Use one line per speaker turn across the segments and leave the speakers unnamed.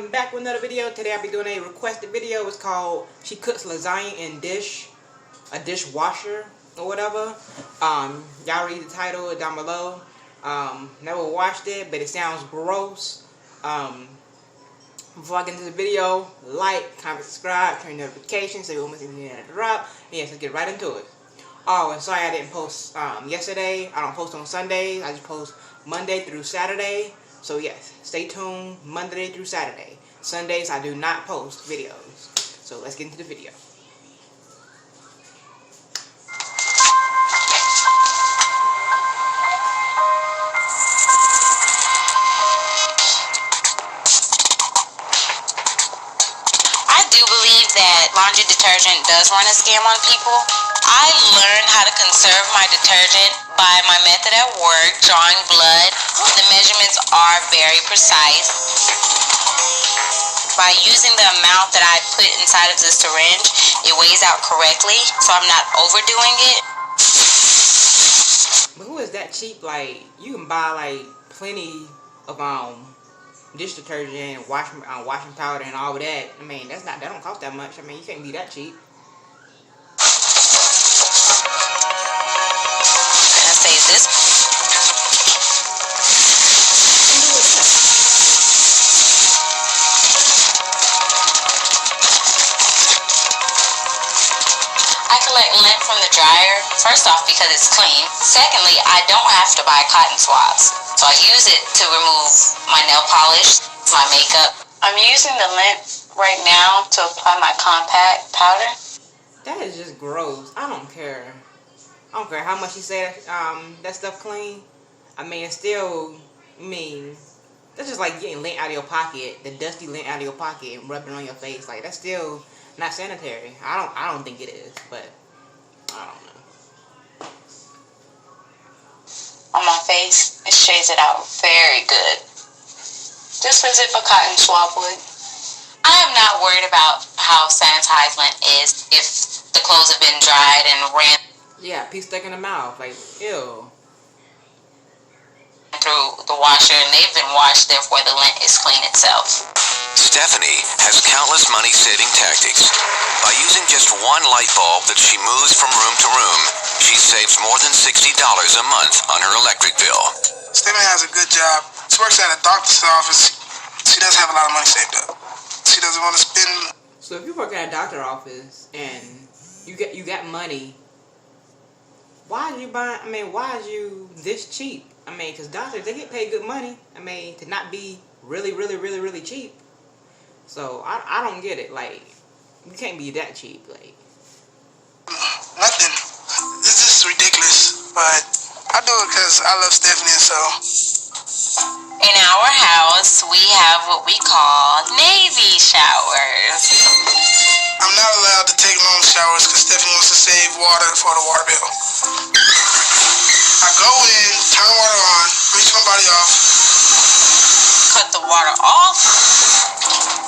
I'm back with another video. Today I'll be doing a requested video. It's called She Cooks Lasagna in a Dishwasher or whatever. Y'all read the title down below. Never watched it, but it sounds gross. Before I get into the video, like, comment, subscribe, turn notifications so you won't miss anything that I drop. And yes, let's get right into it. Oh, and sorry I didn't post yesterday. I don't post on Sundays. I just post Monday through Saturday. So yes, stay tuned Monday through Saturday. Sundays I do not post videos. So let's get into the video.
I do believe that laundry detergent does run a scam on people. I learned how to conserve my detergent by my method at work, drawing blood. The measurements are very precise. By using the amount that I put inside of the syringe, it weighs out correctly, so I'm not overdoing it.
But who is that cheap? Like, you can buy like plenty of dish detergent, washing powder, and all of that. I mean, that don't cost that much. I mean, you can't be that cheap.
This. I collect lint from the dryer, first off because it's clean. Secondly, I don't have to buy cotton swabs, so I use it to remove my nail polish, my makeup. I'm using the lint right now to apply my compact powder.
That is just gross. I don't care. I don't care how much you say that stuff clean. I mean, it's still, that's just like getting lint out of your pocket, the dusty lint out of your pocket and rubbing it on your face. Like, that's still not sanitary. I don't think it is, but I don't know.
On my face, it shades it out very good. Just as if a cotton swab would. I am not worried about how sanitized lint is if the clothes have been dried and ran.
Yeah, piece stuck in the mouth, like, ew.
Through the washer, and they've been washed, therefore the lint is clean itself.
Stephanie has countless money-saving tactics. By using just one light bulb that she moves from room to room, she saves more than $60 a month on her electric bill.
Stephanie has a good job. She works at a doctor's office. She does have a lot of money saved up. She doesn't want to spend.
So if you work at a doctor's office and you got money, why is you this cheap? I mean, because doctors, they get paid good money. I mean, to not be really cheap. So, I don't get it. Like, you can't be that cheap. Like,
nothing. It's just ridiculous. But I do it because I love Stephanie, so.
In our house, we have what we call Navy showers.
I'm not allowed to take long showers because Stephanie wants to save water for the water bill. I go in, turn the water on, rinse my body off.
Cut the water off.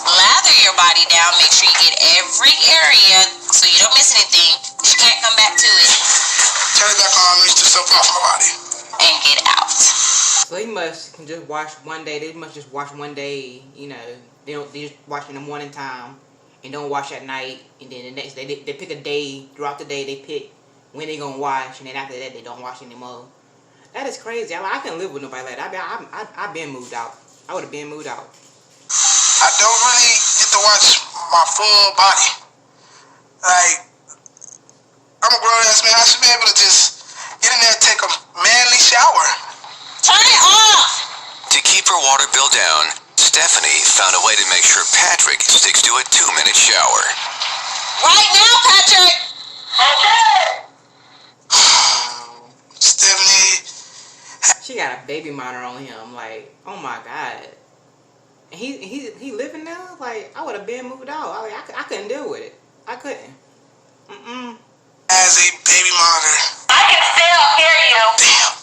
Lather your body down. Make sure you get every area so you don't miss anything. You can't come back to it.
Turn it back on, rinse the soap off my body.
And get out.
So they can just wash one day. They must just wash one day, They just wash in the morning time and don't wash at night. And then the next day, they pick a day. Throughout the day, they pick when they gonna wash. And then after that, they don't wash anymore. That is crazy. I couldn't live with nobody like that. I've been moved out. I would have been moved out.
I don't really get to watch my full body. Like, I'm a grown-ass man. I should be able to just get in there and take a manly shower.
Turn it off!
To keep her water bill down, Stephanie found a way to make sure Patrick sticks to a 2-minute shower.
Right now, Patrick!
Stephanie.
She got a baby monitor on him. Like, oh my God. And he living now? Like, I would have been moved out. I couldn't deal with it. I couldn't.
As a baby monitor.
I can still hear you.
Damn.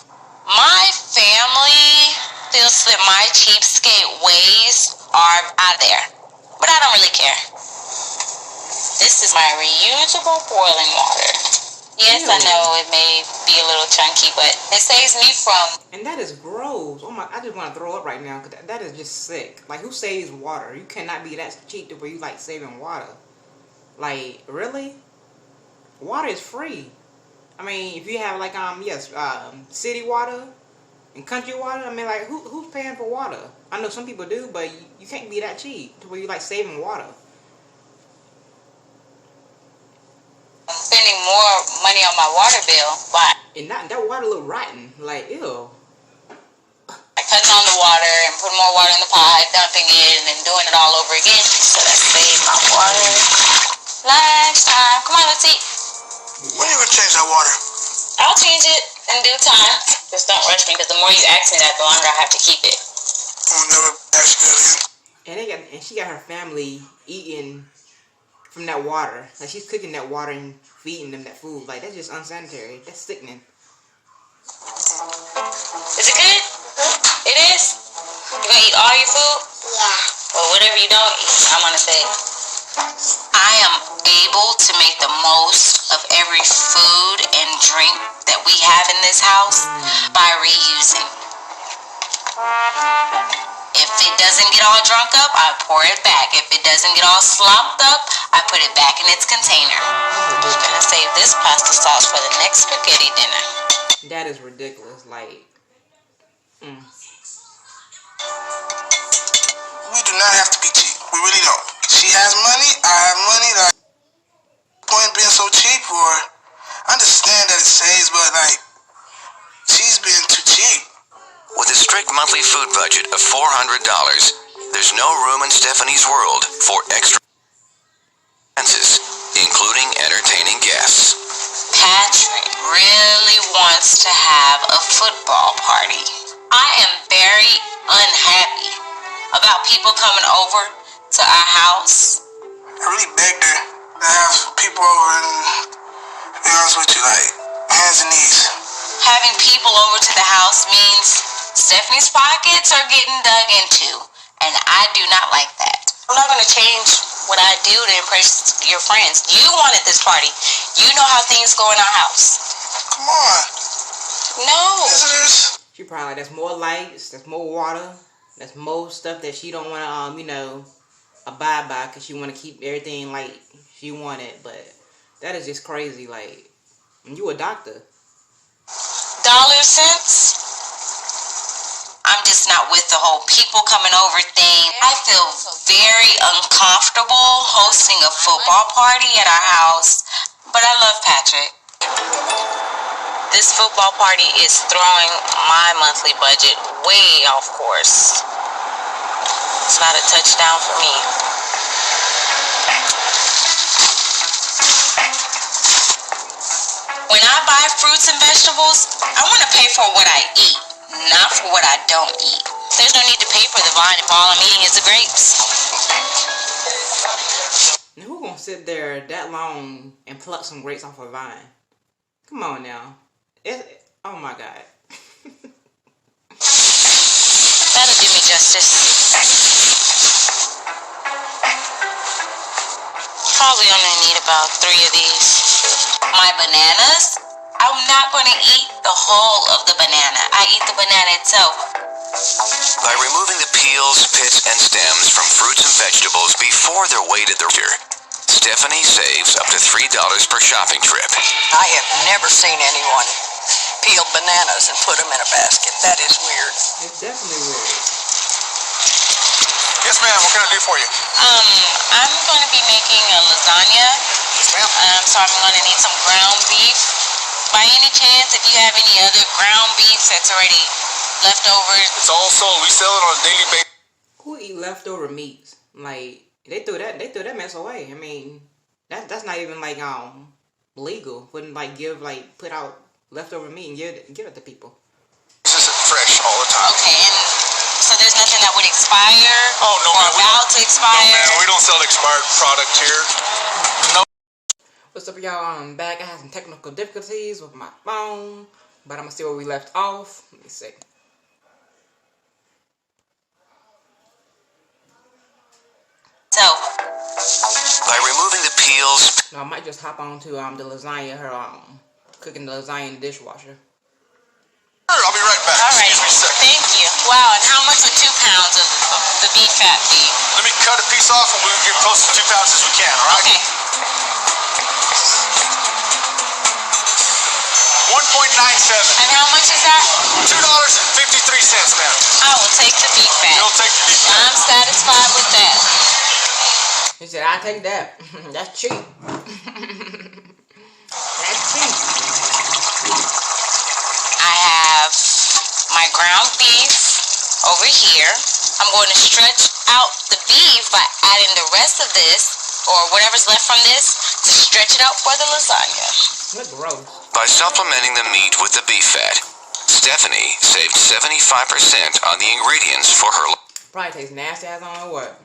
My family feels that my cheapskate ways are out of there. But I don't really care. This is my reusable boiling water. Yes, I know it may be a little chunky, but it saves me from...
And that is gross. clothes. Oh my! I just want to throw up right now because that is just sick. Like, who saves water? You cannot be that cheap to where you like saving water. Like, really? Water is free. I mean, if you have like city water and country water, I mean, like, who's paying for water? I know some people do, but you can't be that cheap to where you like saving water.
Spending more money on my water bill, but
And that water look rotten. Like, ew.
cutting on the water and putting more water in the pot, dumping it, and then doing it all over again. So that saved my water. Lunchtime. Come on, let's eat.
When are you gonna change that water?
I'll change it in due time. Just don't rush me, because the more you ask me that, the longer I have to keep it.
I'll never ask you that again.
And she got her family eating from that water. Like, she's cooking that water and feeding them that food. Like, that's just unsanitary. That's sickening.
Is it good? It is? You gonna eat all your food? Yeah. Well, whatever you don't eat, I'm gonna say. I am able to make the most of every food and drink that we have in this house by reusing. If it doesn't get all drunk up, I pour it back. If it doesn't get all slopped up, I put it back in its container. I'm gonna save this pasta sauce for the next spaghetti dinner.
That is ridiculous. Like,
We do not have to be cheap. We really don't. She has money. I have money. Like, point being so cheap, or I understand that it saves, but like, she's being too cheap.
With a strict monthly food budget of $400, there's no room in Stephanie's world for extra expenses, including entertaining guests.
Patrick really wants to have a football party. I am very unhappy about people coming over to our house.
I really begged her to have people over, and to be honest with you, like, hands and knees.
Having people over to the house means Stephanie's pockets are getting dug into, and I do not like that. I'm not going to change what I do to impress your friends. You wanted this party. You know how things go in our house.
Come on.
No.
Visitors.
she probably like, that's more lights, that's more water, that's more stuff that she don't want to, abide by because she want to keep everything like she wanted. But that is just crazy. Like, you a doctor.
Dollar cents. I'm just not with the whole people coming over thing. I feel very uncomfortable hosting a football party at our house, but I love Patrick. This football party is throwing my monthly budget way off course. It's not a touchdown for me. When I buy fruits and vegetables, I want to pay for what I eat, not for what I don't eat. There's no need to pay for the vine if all I'm eating is the grapes.
Now, who gonna sit there that long and pluck some grapes off a vine? Come on now. Oh my God.
That'll do me justice. Probably only need about 3 of these. My bananas, I'm not going to eat the whole of the banana. I eat the banana itself.
By removing the peels, pits, and stems from fruits and vegetables before they're weighed at the reader, Stephanie saves up to $3 per shopping trip.
I have never seen anyone peel bananas and put them in a basket. That is weird.
It's definitely weird.
Yes, ma'am. What can I do for you?
I'm going to be making a lasagna.
Yes, ma'am.
So I'm going to need some ground beef. By any chance, if you have any other ground beef that's already leftovers.
It's all sold. We sell it on a daily basis.
Who eat leftover meats? Like, they threw that mess away. I mean, that's not even like legal. Wouldn't put out leftover meat and give it to people.
This isn't fresh all the time.
Okay, and so there's nothing that would expire?
Oh, no,
or
man.
about to expire?
No, man. We don't sell expired product here. No.
What's up, y'all? I'm back. I had some technical difficulties with my phone, but I'm gonna see where we left off. Let me see.
So,
By removing the peels,
No, I might just hop on to the lasagna. Her cooking the lasagna in the dishwasher.
Sure, I'll be right back.
Alright, thank you. Wow, and how much would 2 pounds of the beef fat be?
Let me cut a piece off and we'll get close to 2 pounds as we can, alright?
Okay.
1.97.
And how much is that?
$2.53, ma'am.
I will take the beef fat.
You'll take the beef fat.
I'm satisfied with that.
He said, I'll take that. That's cheap. That's cheap.
I have my ground beef over here. I'm going to stretch out the beef by adding the rest of this, or whatever's left from this, to stretch it out for the lasagna.
Look gross.
By supplementing the meat with the beef fat, Stephanie saved 75% on the ingredients for her
Probably tastes nasty as I don't know what.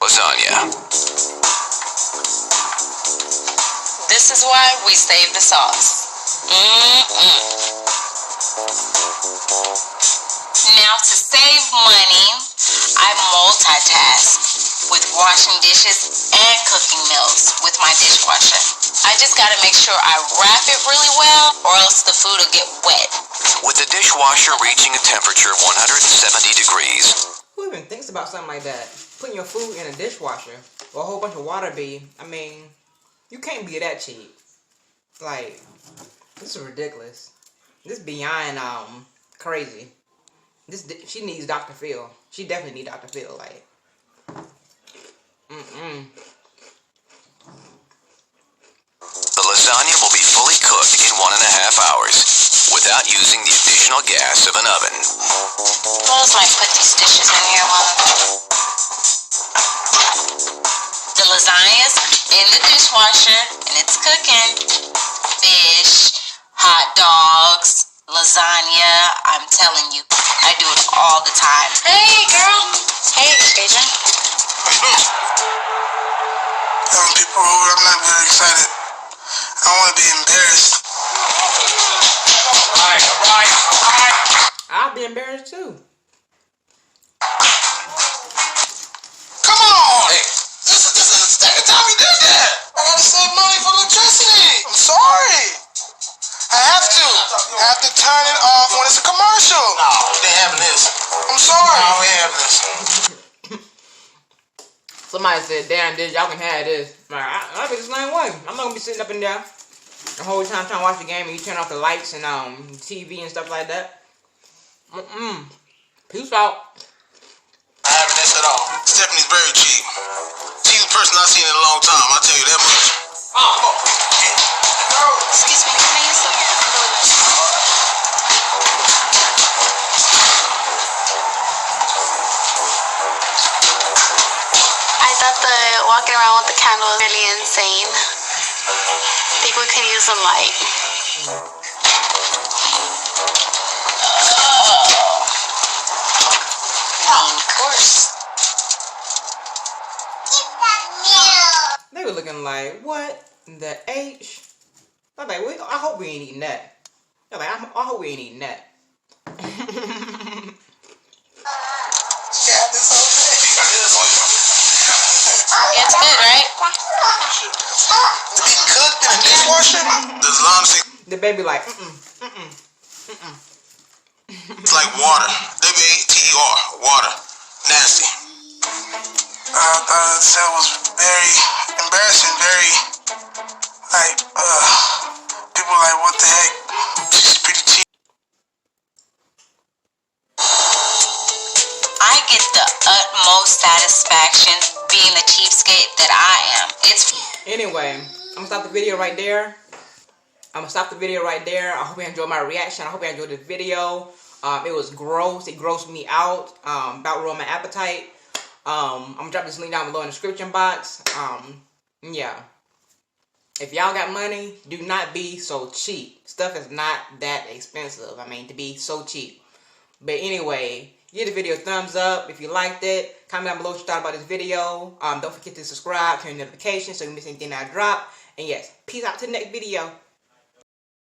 lasagna.
This is why we save the sauce. Now, to save money, I multitask with washing dishes and cooking meals with my dishwasher. I just gotta make sure I wrap it really well, or else the food will get wet.
With the dishwasher reaching a temperature of 170 degrees,
Who even thinks about something like that? Putting your food in a dishwasher or a whole bunch of water be, I mean, you can't be that cheap. Like, this is ridiculous. This is beyond crazy. She needs Dr.Phil. She definitely needs Dr.Phil. Like,
the lasagna will be fully cooked in 1.5 hours without using the additional gas of an oven.
What else might put these dishes in here while the lasagna's in the dishwasher and it's cooking. Fish, hot dogs, lasagna. I'm telling you, I do it all the time. Hey, girl. Hey, Adrian.
Having people over, I'm not very excited. I don't want to be embarrassed.
Right.
I'll be embarrassed too.
Come on! Hey, this is the second time we did that. I gotta save money for electricity. I'm sorry. I have to. I have to turn it off when it's a commercial. No, they having this. I'm sorry. No, we having this.
Somebody said, damn, this, y'all can have this. Like, I'll be the same way. I'm not gonna be sitting up in there the whole time trying to watch the game and you turn off the lights and TV and stuff like that. Peace out.
I haven't this at all. Stephanie's very cheap. She's the person I've seen in a long time, I'll tell you that much.
Excuse me, can I use some? I thought the walking around with the candle was really insane. I think we could use some light. Of course.
They were looking like, what the H? I was like, I hope we ain't eating that. I was like, I hope we ain't eating that.
Yeah, this whole thing.
It's good, right?
To be cooked in a dishwasher? As long as
The baby like,
it's like water. W-A-T-E-R. Water. Nasty. I thought the cell was very embarrassing, very, like, people were like, what the heck? She's pretty cheap.
I get the utmost satisfaction being the cheapskate that I am. It's
anyway, I'm gonna stop the video right there. I hope you enjoyed my reaction. I hope you enjoyed this video. It was gross. It grossed me out. About ruined my appetite. I'm gonna drop this link down below in the description box. Yeah. If y'all got money, do not be so cheap. Stuff is not that expensive. I mean, to be so cheap. But anyway, give the video a thumbs up if you liked it. Comment down below what you thought about this video. Don't forget to subscribe, turn on notifications so you don't miss anything I drop. And yes, peace out to the next video.